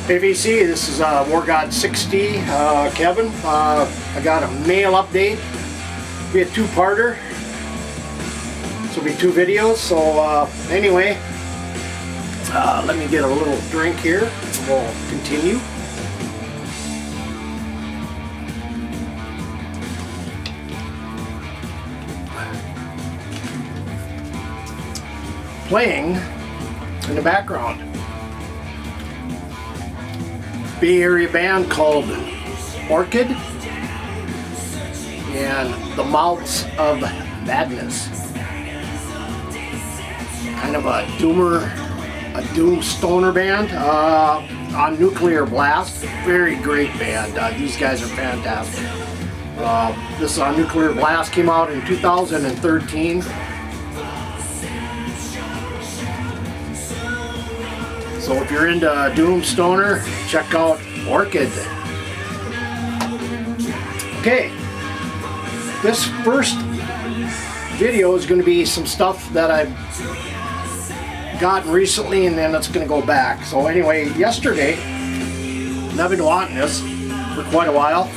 AVC, this is Wargods 60, Kevin. I got a mail update. Be a two-parter. This will be two videos. So anyway, let me get a little drink here. We'll continue. Playing in the background, Bay Area band called Wargods and the Mouths of Madness. Kind of a doom stoner band on Nuclear Blast. Very great band. These guys are fantastic. This Nuclear Blast came out in 2013. So if you're into doom stoner, check out Wargods. Okay, this first video is going to be some stuff that I've gotten recently, and then it's going to go back. So anyway, yesterday, and I've been wanting this for quite a while,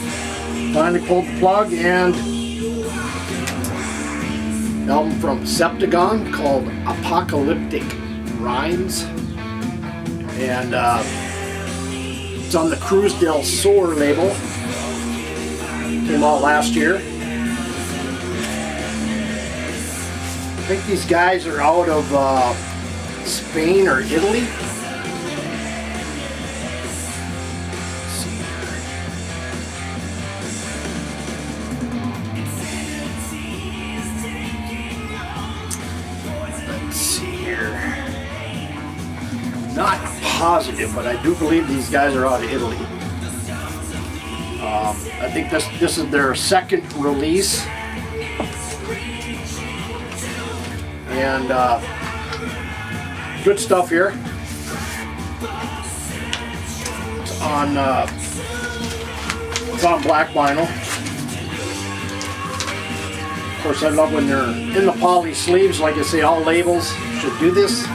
finally pulled the plug, and an album from Septagon called Apocalyptic Rhymes. And it's on the Cruz del Sur label. Came out last year. I think these guys are out of Spain or Italy. Let's see here. Not positive, but I do believe these guys are out of Italy. I think this is their second release, and good stuff here. It's on black vinyl. Of course, I love when they're in the poly sleeves. Like I say, all labels should do this.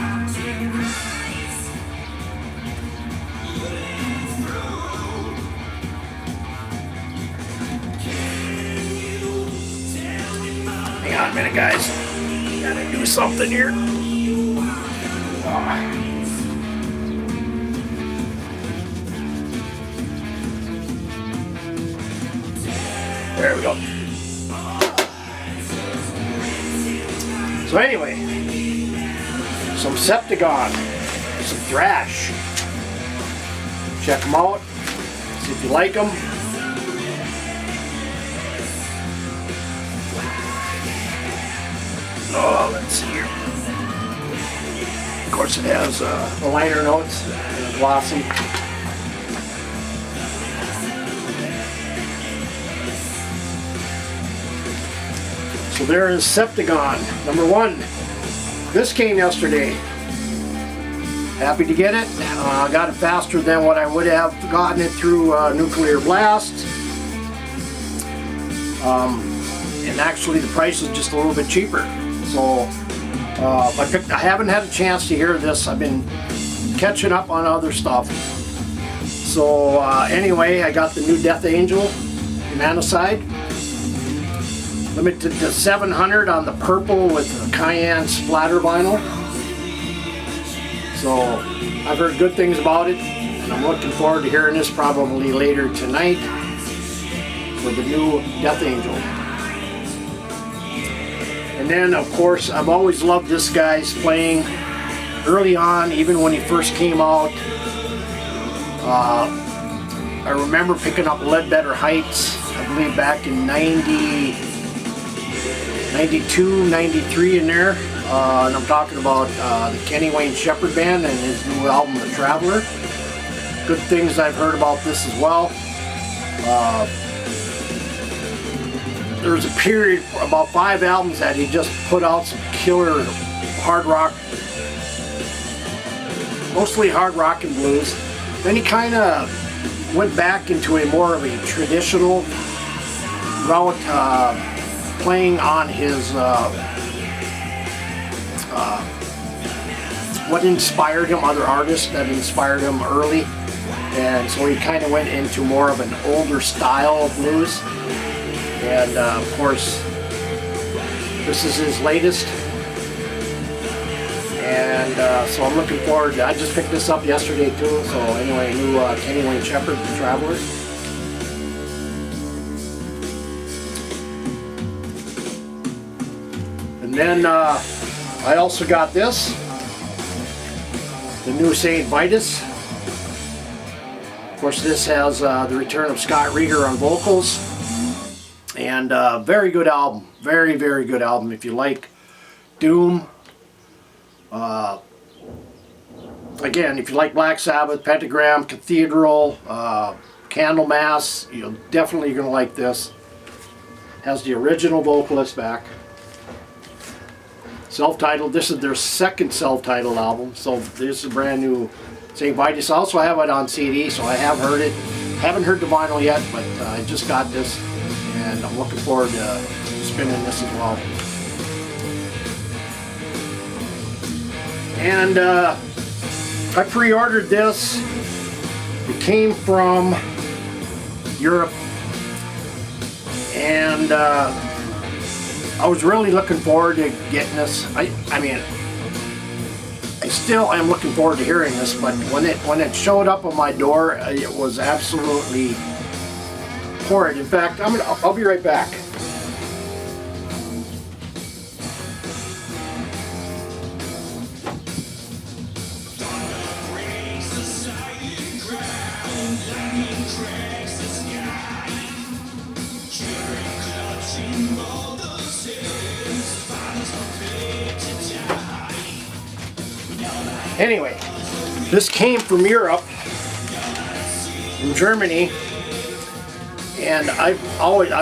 Hang on a minute, guys. Gotta do something here. There we go. So anyway, some Septagon, some thrash. Check them out. See if you like them. Oh, let's see here. Of course, it has the liner notes and a glossy. So there is Septagon, number 1. This came yesterday. Happy to get it. Got it faster than what I would have gotten it through Nuclear Blast. And actually the price is just a little bit cheaper. So I haven't had a chance to hear this. I've been catching up on other stuff. So anyway, I got the new Death Angel Humanicide. Limited to 700 on the purple with the cayenne splatter vinyl. So I've heard good things about it, and I'm looking forward to hearing this probably later tonight for the new Death Angel. And then, of course, I've always loved this guy's playing. Early on, even when he first came out, I remember picking up Ledbetter Heights, I believe back in 92, 93 in there. And I'm talking about the Kenny Wayne Shepherd Band and his new album, The Traveler. Good things I've heard about this as well. There was a period, about 5 albums, that he just put out some killer hard rock, mostly hard rock and blues. Then he kind of went back into a more of a traditional route, playing on his what inspired him, other artists that inspired him early. and so he kind of went into more of an older style of blues. And of course, this is his latest. And so I'm looking forward. I just picked this up yesterday too. So anyway, new Kenny Wayne Shepherd, The Travelers. And then I also got this, the new St. Vitus. Of course, this has the return of Scott Rieger on vocals. And very good album. Very, very good album. If you like doom. Again, if you like Black Sabbath, Pentagram, Cathedral, Candlemass, you're definitely going to like this. Has the original vocalist back. Self-titled. This is their second self-titled album. So this is a brand new St. Vitus. I also have it on CD, so I have heard it. Haven't heard the vinyl yet, but I just got this, and I'm looking forward to spinning this as well. And I pre-ordered this. It came from Europe, and I was really looking forward to getting this. I mean, I still am looking forward to hearing this, but when it showed up on my door, it was absolutely horrid. In fact, I'll be right back. Anyway, this came from Europe, from Germany, and I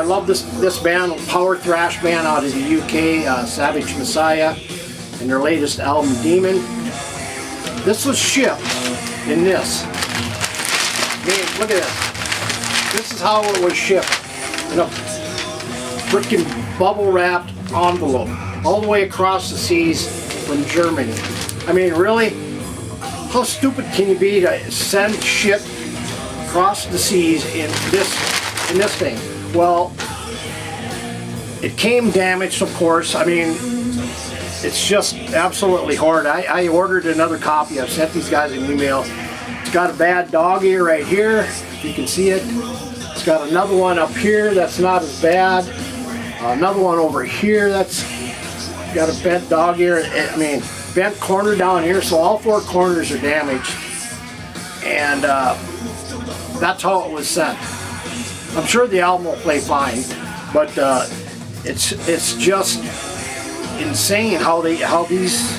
love this band, power thrash band out of the UK, Savage Messiah, and their latest album, Demon. This was shipped in this. Man, look at this. This is how it was shipped, in a freaking bubble wrapped envelope, all the way across the seas from Germany. I mean, really? How stupid can you be to send shit across the seas in this thing? Well, it came damaged, of course. I mean, it's just absolutely horrid. I ordered another copy. I've sent these guys an email. It's got a bad dog ear right here, if you can see it. It's got another one up here that's not as bad. Another one over here that's got a bent dog ear. I mean, bent corner down here, so all four corners are damaged, and that's how it was sent. I'm sure the album will play fine, but it's just insane how these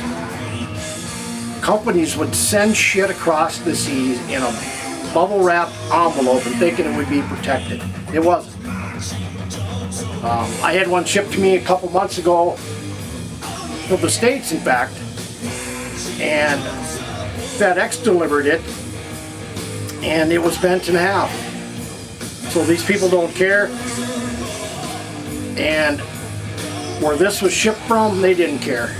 companies would send shit across the seas in a bubble wrap envelope and thinking it would be protected. It wasn't. I had one shipped to me a couple months ago from the States, in fact. And FedEx delivered it, and it was bent in half. So these people don't care. And where this was shipped from, they didn't care.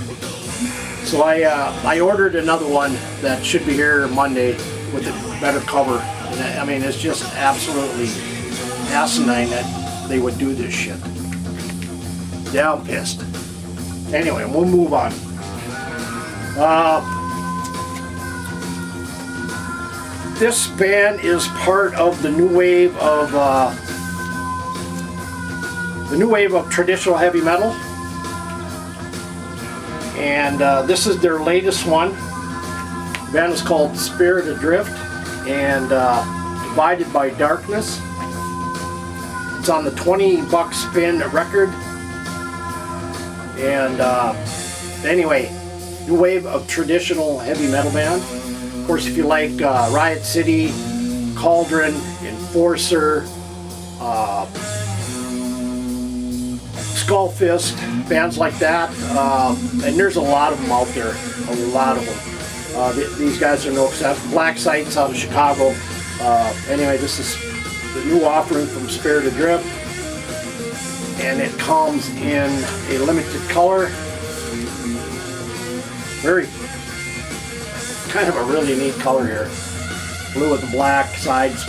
So I ordered another one that should be here Monday with a better cover. And I mean, it's just absolutely asinine that they would do this shit. Yeah, I'm pissed. Anyway, we'll move on. This band is part of the new wave of traditional heavy metal, and this is their latest one. The band is called Spirit Adrift, and Divided by Darkness. It's on the $20 spin record, and anyway. New wave of traditional heavy metal band. Of course, if you like Riot City, Cauldron, Enforcer, Skull Fist, bands like that, and there's a lot of them out there, a lot of them. These guys are no exception. Black Sights out of Chicago. Anyway, this is the new offering from Spirit Adrift, and it comes in a limited color. Very kind of a really neat color here. blue with the black sides,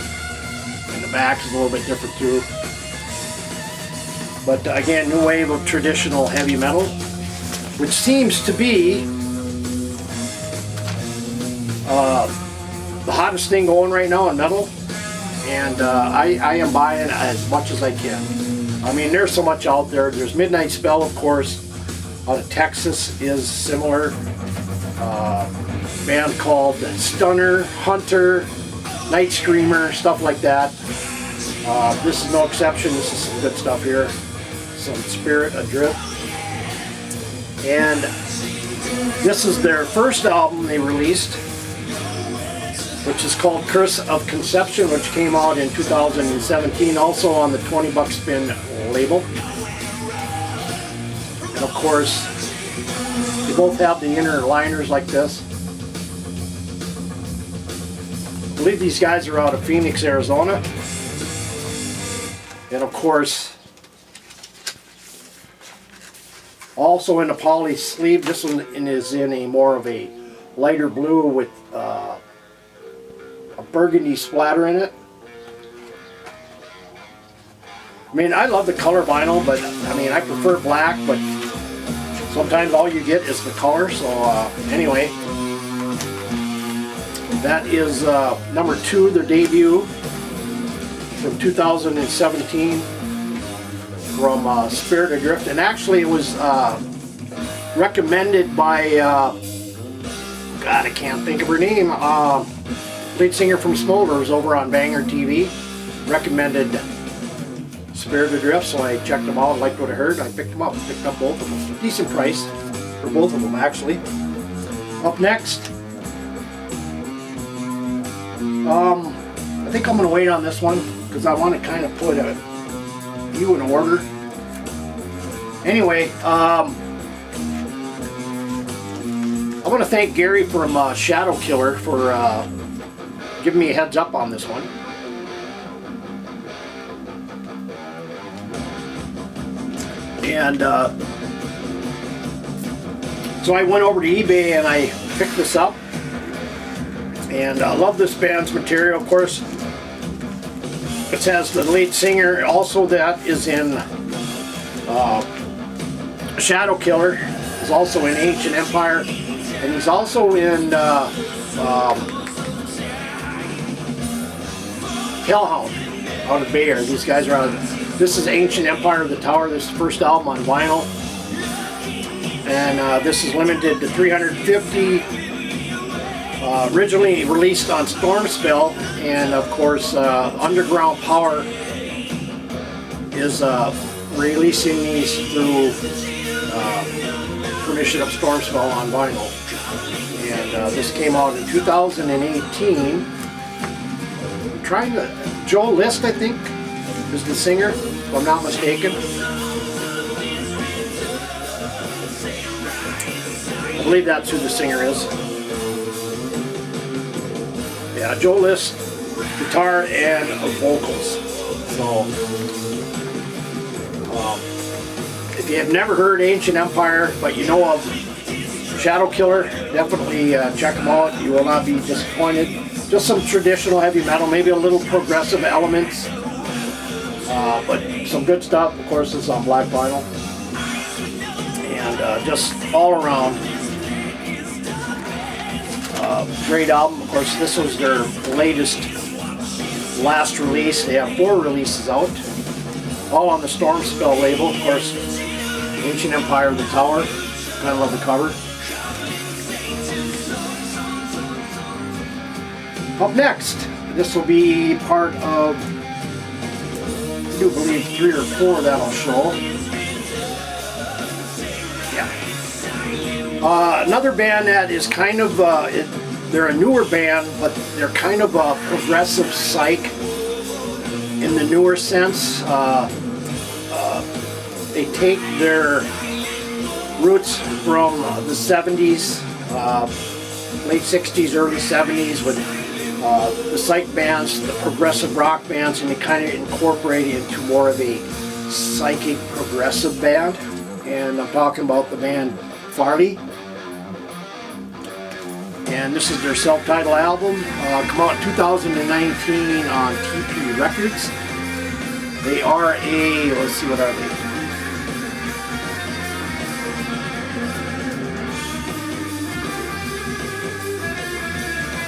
and the back is a little bit different too. But again, new wave of traditional heavy metal, which seems to be the hottest thing going right now in metal. And I am buying as much as I can. I mean, there's so much out there. There's Midnight Spell, of course, out of Texas is similar. Band called Stunner, Hunter, Night Screamer, stuff like that. This is no exception. This is some good stuff here. Some Spirit Adrift. And this is their first album they released, which is called Curse of Conception, which came out in 2017, also on the 20 Buck Spin label. And of course, they both have the inner liners like this. I believe these guys are out of Phoenix, Arizona. And of course, also in the poly sleeve, this one is in a more of a lighter blue with a burgundy splatter in it. I mean, I love the color vinyl, but I mean, I prefer black, but sometimes all you get is the color. So anyway, that is number 2, their debut from 2017 from Spirit Adrift. And actually it was recommended by, God, I can't think of her name, lead singer from Smolders over on Banger TV, recommended Spirit Adrift, so I checked them out, liked what I heard, I picked them up, picked up both of them. Decent price for both of them, actually. Up next, I think I'm going to wait on this one because I want to kind of put a few in order. Anyway, I want to thank Gary from Shadow Killer for giving me a heads up on this one. And so I went over to eBay and I picked this up, and I love this band's material. Of course, it has the lead singer also that is in Shadow Killer, is also in Ancient Empire, and he's also in Hellhound out of Bayer. These guys are out of, this is Ancient Empire of the Tower. This is the first album on vinyl, and this is limited to 350. Originally released on Stormspell, and of course Underground Power is releasing these through permission of Stormspell on vinyl. And this came out in 2018. I'm trying to, Joe List, I think, is the singer, if I'm not mistaken. I believe that's who the singer is. Yeah, Joe List, guitar and vocals. So, if you have never heard Ancient Empire, but you know of Shadow Killer, definitely check them out. You will not be disappointed. Just some traditional heavy metal, maybe a little progressive elements, but some good stuff. Of course, it's on black vinyl, and just all around. Great album. Of course, this was their latest, last release. They have 4 releases out, all on the Stormspell label. Of course, Ancient Empire of the Tower. Kind of love the cover. Up next, this will be part of, I do believe, 3 or 4 that'll show. Yeah. Another band that is kind of, they're a newer band, but they're kind of a progressive psych in the newer sense. They take their roots from the 70s, late 60s, early 70s with the psych bands, the progressive rock bands, and they kind of incorporate it into more of a psychic progressive band. And I'm talking about the band Farley. and this is their self-titled album. Come out in 2019 on TP Records. They are a, let's see, what are they?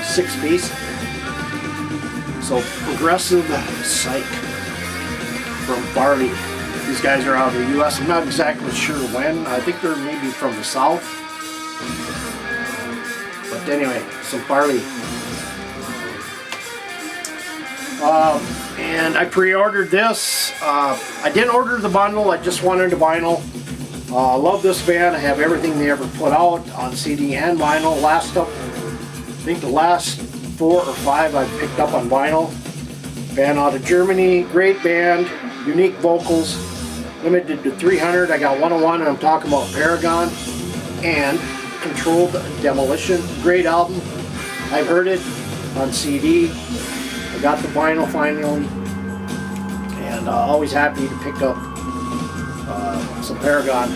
Six-piece. So progressive psych from Farley. These guys are out of the U.S. I'm not exactly sure when. I think they're maybe from the South. But anyway, some Farley. And I pre-ordered this. I didn't order the bundle. I just wanted the vinyl. I love this band. I have everything they ever put out on CD and vinyl. I think the last 4 or 5 I picked up on vinyl. Band out of Germany. Great band. Unique vocals. Limited to 300. I got 101, and I'm talking about Paragon and Controlled Demolition. Great album. I've heard it on CD. I got the vinyl finally, and always happy to pick up some Paragon.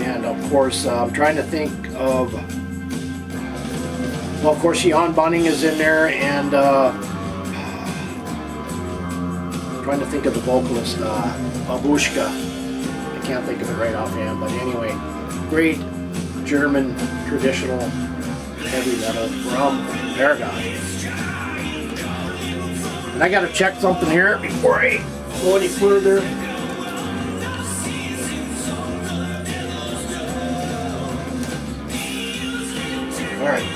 And of course, I'm trying to think of, well, of course, Jan Bunning is in there, and trying to think of the vocalist, Babushka. I can't think of it right offhand, but anyway, great German traditional heavy metal from Wargods. And I gotta check something here before I go any further. Alright,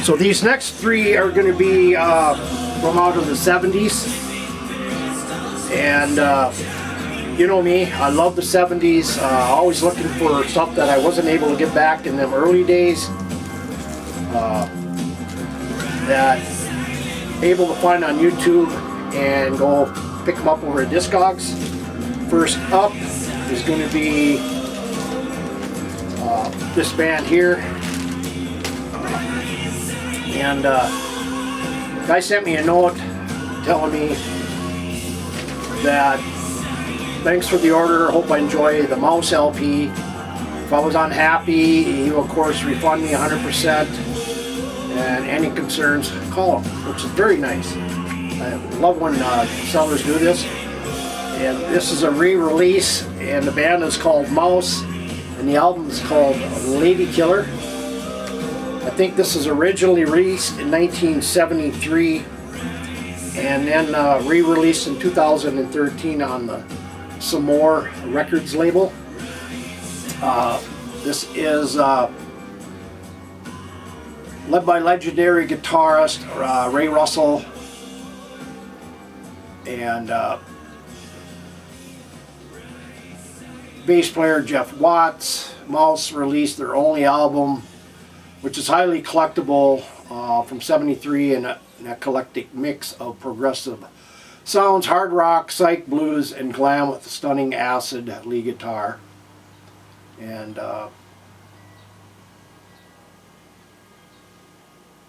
so these next 3 are going to be from out of the 70s. And you know me, I love the 70s, always looking for stuff that I wasn't able to get back in them early days, that able to find on YouTube and go pick them up over at Discogs. First up is going to be this band here, and guy sent me a note telling me that thanks for the order, hope I enjoy the Mouse LP. If I was unhappy, he will of course refund me 100%, and any concerns, call him, which is very nice. I love when sellers do this. And this is a re-release, and the band is called Mouse, and the album is called Lady Killer. I think this is originally released in 1973, and then re-released in 2013 on the Some More Records label. This is led by legendary guitarist Ray Russell, and bass player Jeff Watts. Mouse released their only album, which is highly collectible, from '73, and an eclectic mix of progressive sounds, hard rock, psych, blues, and glam with a stunning acid lead guitar. And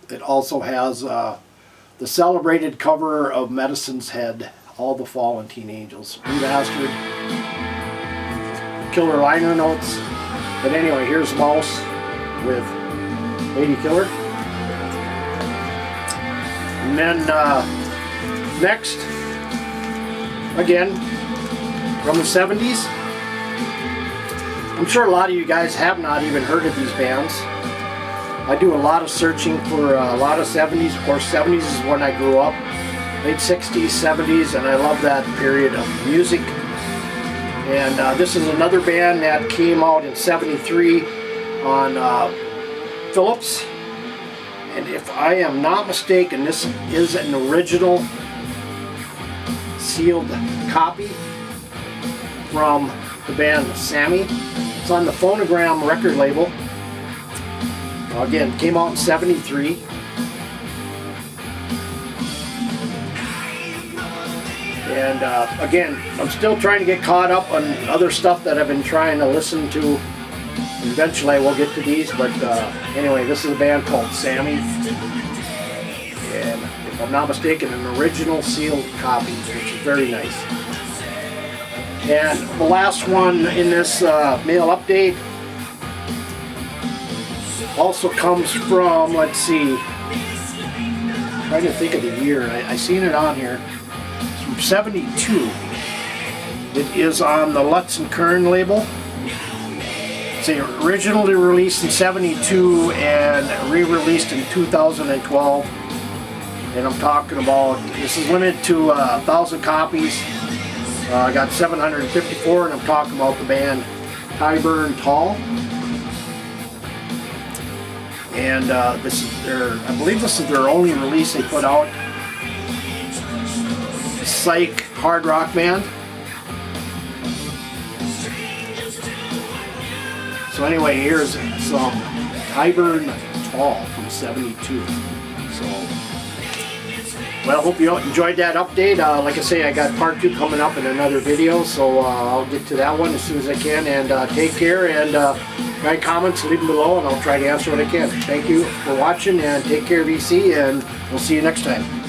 it also has the celebrated cover of Medicine's Head, All the Fallen Teen Angels, remastered, killer liner notes. But anyway, here's Mouse with Lady Killer. And then next, again, from the 70s. I'm sure a lot of you guys have not even heard of these bands. I do a lot of searching for a lot of 70s. Of course, 70s is when I grew up. Late 60s, 70s, and I love that period of music. And this is another band that came out in '73 on Philips. And if I am not mistaken, this is an original sealed copy from the band Sammy. It's on the Phonogram record label. Again, came out in '73. And again, I'm still trying to get caught up on other stuff that I've been trying to listen to. Eventually I will get to these, but anyway, this is a band called Sammy. And if I'm not mistaken, an original sealed copy, which is very nice. And the last one in this mail update Also comes from, let's see, trying to think of the year. I seen it on here. It's from 72. It is on the Lutz and Kern label. It's originally released in 72 and re-released in 2012. And I'm talking about, this is limited to 1,000 copies. I got 754, and I'm talking about the band Tyburn Tall. And this is their, I believe this is their only release they put out. Psych hard rock band. So anyway, here's some Tyburn Tall from 72. So, well, I hope you enjoyed that update. Like I say, I got part 2 coming up in another video, so I'll get to that one as soon as I can. And take care, and my comments, leave them below, and I'll try to answer what I can. Thank you for watching, and take care, VC, and we'll see you next time.